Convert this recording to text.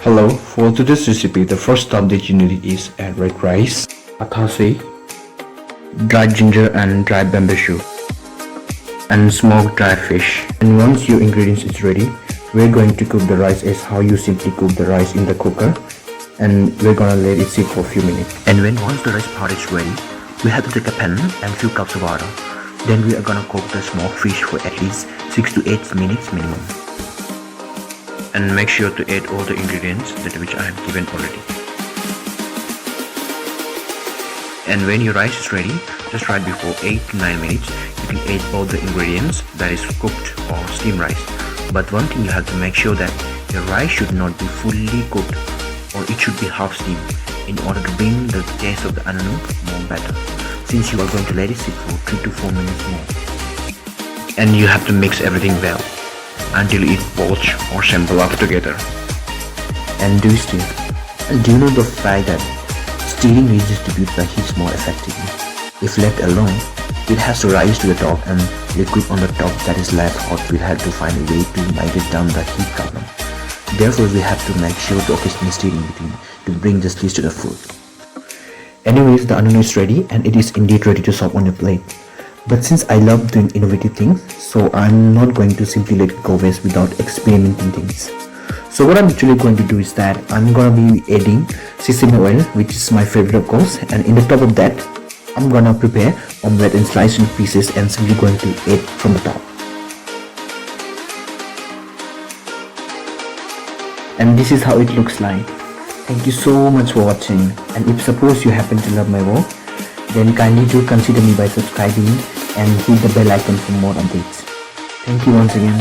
Hello, for today's recipe, the first stuff that you need is a red rice, atase, dried ginger and dried bamboo shoot, and smoked dry fish. And once your ingredients is ready, we're going to cook the rice as how you simply cook the rice in the cooker, and we're gonna let it sit for a few minutes. And once the rice part is ready, we have to take a pan and few cups of water. Then we are gonna cook the smoked fish for at least 6 to 8 minutes minimum. And make sure to add all the ingredients which I have given already. And when your rice is ready, just right before 8 to 9 minutes, you can add all the ingredients, that is cooked or steamed rice. But one thing you have to make sure that your rice should not be fully cooked, or it should be half steamed, in order to bring the taste of the anunu more better, since you are going to let it sit for 3 to 4 minutes more. And you have to mix everything well until it poach or sample up together. And do stir. And do you know the fact that stirring redistributes the heat more effectively? If left alone, it has to rise to the top, and liquid on the top that is left hot will have to find a way to migrate down the heat problem. Therefore, we have to make sure to occasionally stir in between to bring justice to the food. Anyways, the anunu is ready, and it is indeed ready to serve on your plate. But since I love doing innovative things, so I'm not going to simply let it go waste without experimenting things. So what I'm actually going to do is that I'm gonna be adding sesame oil, which is my favorite of course, and in the top of that, I'm gonna prepare omelette and slice in pieces and simply going to add from the top. And this is how it looks like. Thank you so much for watching, and if suppose you happen to love my work, then kindly do consider me by subscribing and hit the bell icon for more updates. Thank you once again.